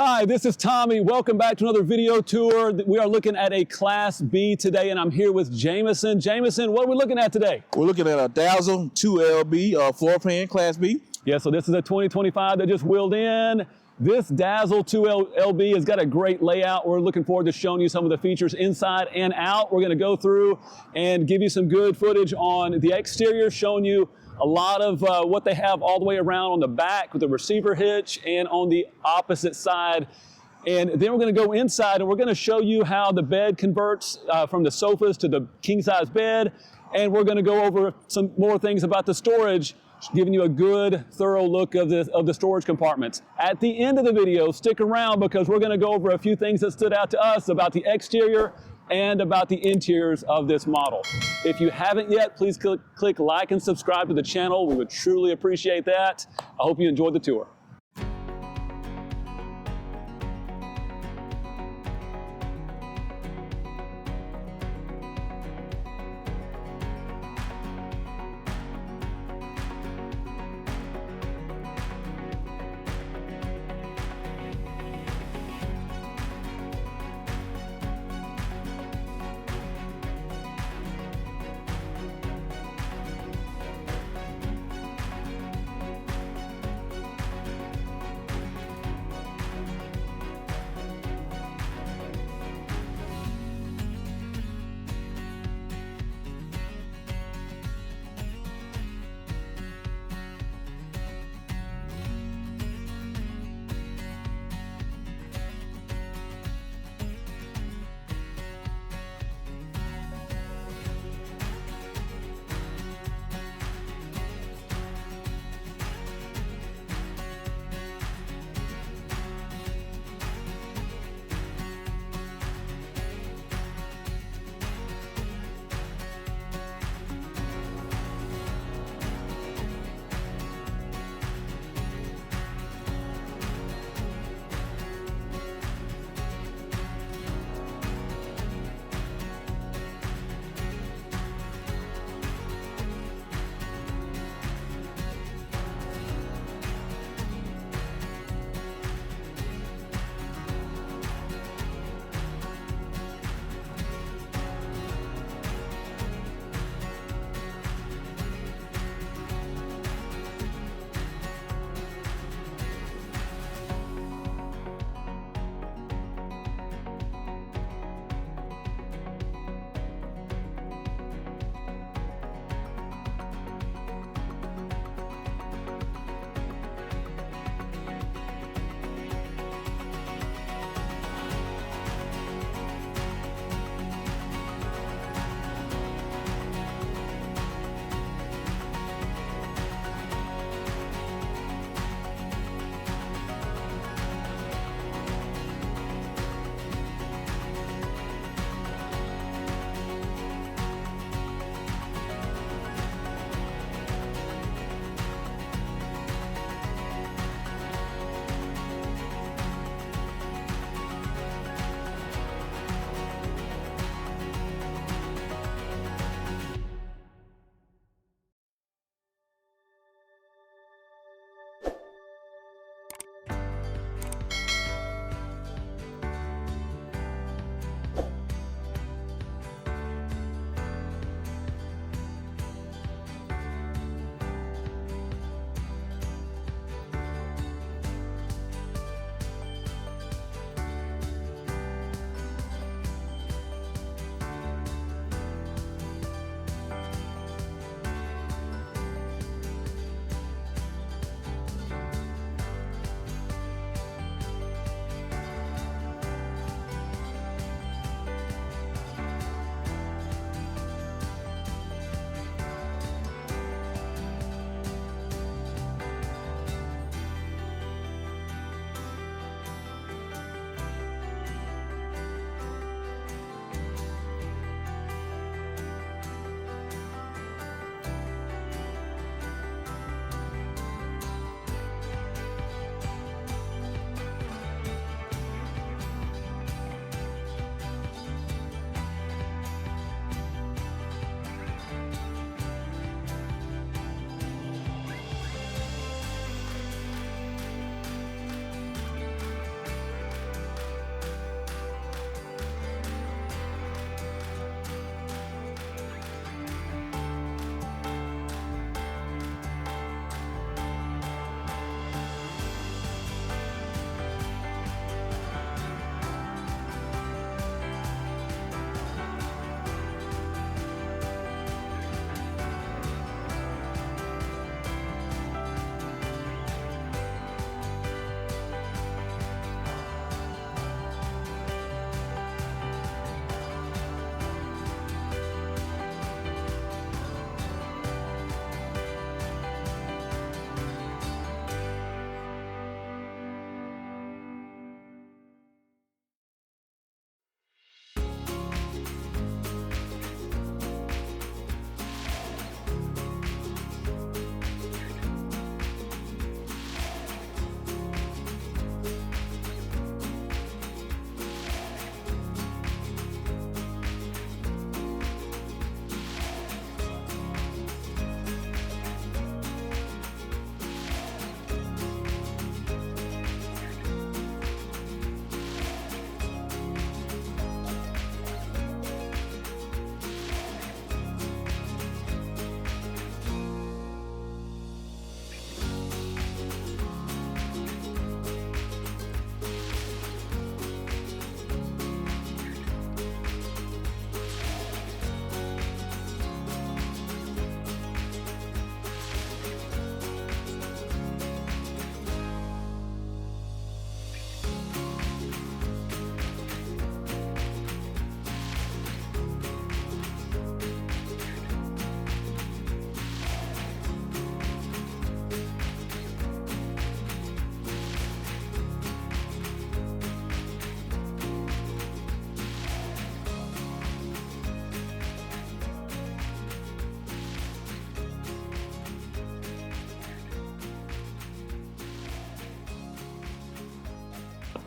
Hi, this is Tommy. Welcome back to another video tour. We are looking at a Class B today, and I'm here with Jameson. Jameson, what are we looking at today? We're looking at a Dazzle 2LB floor plan Class B. Yeah, so this is a 2025 that just wheeled in. This Dazzle 2LB has got a great layout. We're looking forward to showing you some of the features inside and out. We're going to go through and give you some good footage on the exterior, showing you a lot of what they have all the way around on the back with the receiver hitch and on the opposite side. And then we're going to go inside and we're going to show you how the bed converts from the sofas to the king size bed. And we're going to go over some more things about the storage, giving you a good, thorough look of the storage compartments. At the end of the video, stick around because we're going to go over a few things that stood out to us about the exterior and about the interiors of this model. If you haven't yet, please click like and subscribe to the channel. We would truly appreciate that. I hope you enjoyed the tour.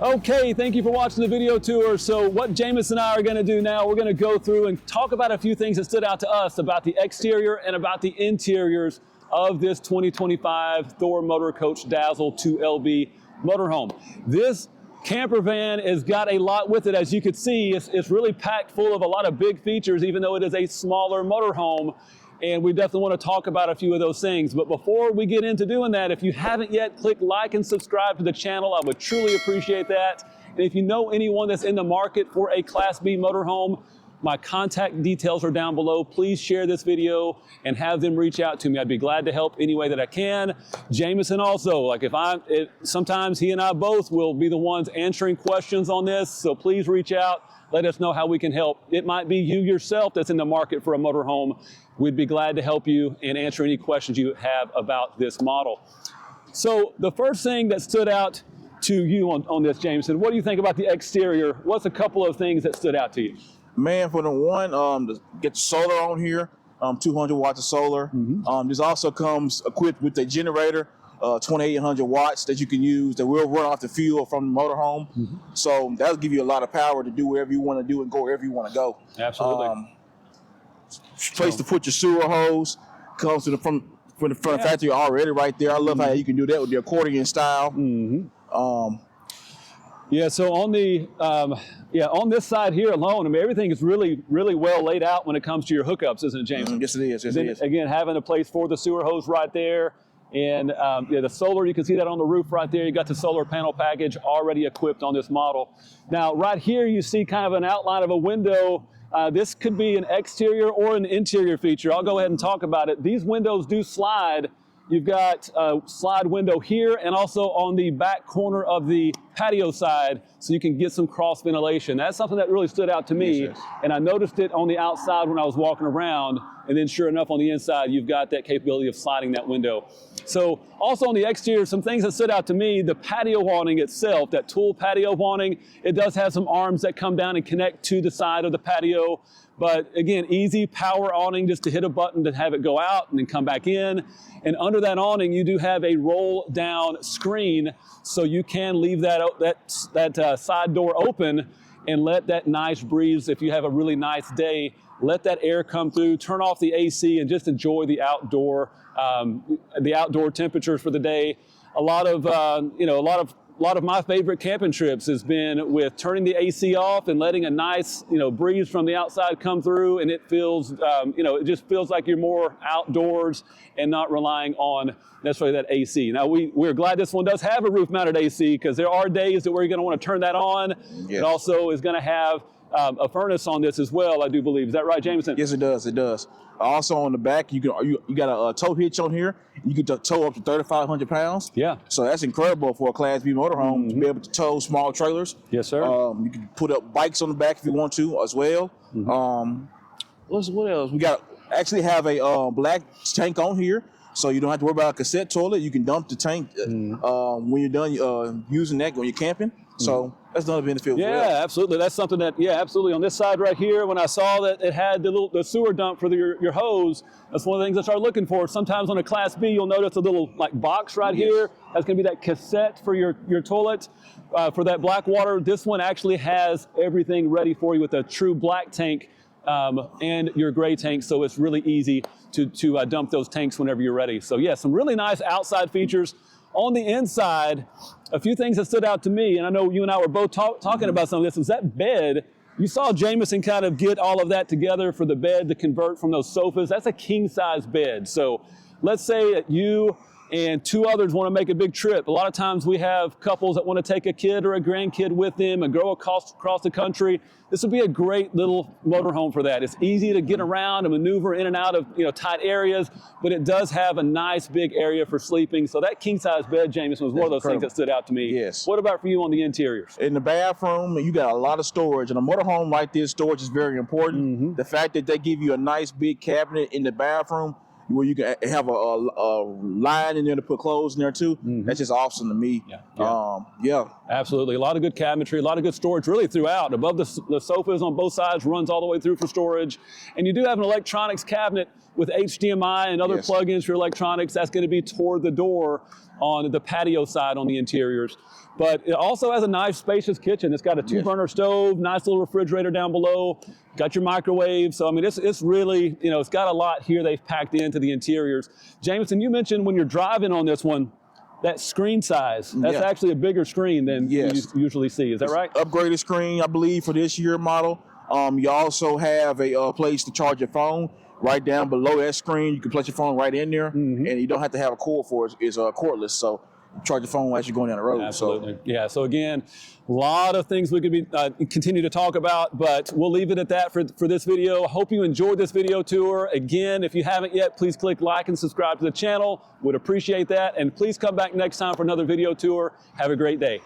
Okay, thank you for watching the video tour. So what Jameis and I are going to do now, we're going to go through and talk about a few things that stood out to us about the exterior and about the interiors of this 2025 Thor Motor Coach Dazzle 2LB motorhome. This camper van has got a lot with it. As you can see, it's really packed full of a lot of big features, even though it is a smaller motorhome. And we definitely want to talk about a few of those things. But before we get into doing that, if you haven't yet, click like and subscribe to the channel. I would truly appreciate that. And if you know anyone that's in the market for a Class B motorhome, my contact details are down below. Please share this video and have them reach out to me. I'd be glad to help any way that I can. Jameson also, like sometimes he and I both will be the ones answering questions on this. So please reach out. Let us know how we can help. It might be you yourself that's in the market for a motorhome. We'd be glad to help you and answer any questions you have about this model. So the first thing that stood out to you on this, Jameson, what do you think about the exterior? What's a couple of things that stood out to you? Man, for the one, to get solar on here, 200 watts of solar. This also comes equipped with a generator, 2800 watts that you can use that will run off the fuel from the motorhome. So that'll give you a lot of power to do whatever you want to do and go wherever you want to go. Absolutely. Place to put your sewer hose, comes to the front factory already right there. I love how you can do that with the accordion style. Yeah, so on the on this side here alone, I mean, everything is really well laid out when it comes to your hookups, isn't it, James? Yes, it is. Yes, it is. Again, having a place for the sewer hose right there, and the solar, you can see that on the roof right there. You got the solar panel package already equipped on this model. Now, right here, you see kind of an outline of a window. This could be an exterior or an interior feature. I'll go ahead and talk about it. These windows do slide. You've got a slide window here and also on the back corner of the patio side, so you can get some cross ventilation. That's something that really stood out to me. Yes. And I noticed it on the outside when I was walking around, and then sure enough on the inside, you've got that capability of sliding that window. So also on the exterior, some things that stood out to me, the patio awning itself, that Thule patio awning, it does have some arms that come down and connect to the side of the patio. But again, easy power awning, just to hit a button to have it go out and then come back in. And under that awning, you do have a roll down screen, so you can leave that side door open and let that nice breeze, if you have a really nice day, let that air come through, turn off the AC and just enjoy the outdoor temperatures for the day. A lot of my favorite camping trips has been with turning the AC off and letting a nice, breeze from the outside come through, and it feels, it just feels like you're more outdoors and not relying on necessarily that AC. Now, we're glad this one does have a roof-mounted AC, because there are days that we're going to want to turn that on. Yes. It also is going to have a furnace on this as well, I do believe. Is that right, Jameson? Yes, it does. It does. Also on the back, you got a tow hitch on here. You can tow up to 3,500 pounds. Yeah. So that's incredible for a Class B motorhome to be able to tow small trailers. Yes, sir. You can put up bikes on the back if you want to as well. What else? We actually have a black tank on here, so you don't have to worry about a cassette toilet. You can dump the tank when you're done using that when you're camping. So that's another benefit. Yeah, absolutely. That's something that, absolutely. On this side right here, when I saw that it had the sewer dump for your hose, that's one of the things I started looking for. Sometimes on a Class B, you'll notice a little box right here. That's going to be that cassette for your toilet. For that black water, this one actually has everything ready for you with a true black tank and your gray tank, so it's really easy to dump those tanks whenever you're ready. So yeah, some really nice outside features. On the inside, a few things that stood out to me, and I know you and I were both talking about some of this, was that bed. You saw Jameson kind of get all of that together for the bed to convert from those sofas. That's a king-size bed. So let's say that you and two others want to make a big trip. A lot of times we have couples that want to take a kid or a grandkid with them and go across the country. This would be a great little motorhome for that. It's easy to get around and maneuver in and out of tight areas, but it does have a nice big area for sleeping. So that king-size bed, Jameson, was one of those things that stood out to me. Yes. What about for you on the interiors? In the bathroom, you got a lot of storage. In a motorhome like this, storage is very important. The fact that they give you a nice big cabinet in the bathroom where you can have a line in there to put clothes in there too. That's just awesome to me. Yeah. Absolutely. A lot of good cabinetry, a lot of good storage really throughout. Above the sofas on both sides, runs all the way through for storage. And you do have an electronics cabinet with HDMI and other plugins for electronics. That's going to be toward the door. on the patio side on the interiors. But it also has a nice spacious kitchen. It's got a 2-burner stove, nice little refrigerator down below, got your microwave. So I mean, it's really, you know, it's got a lot here they've packed into the interiors. Jameson, you mentioned when you're driving on this one, that screen size, that's actually a bigger screen than you usually see. Is that right? Upgraded screen, I believe, for this year model. You also have a place to charge your phone right down below that screen. You can place your phone right in there, and you don't have to have a cord for it. It's cordless, so you charge your phone as you're going down the road. Absolutely. So. Yeah, so again, a lot of things we could be continue to talk about, but we'll leave it at that for this video. I hope you enjoyed this video tour. Again, if you haven't yet, please click like and subscribe to the channel. Would appreciate that. And please come back next time for another video tour. Have a great day.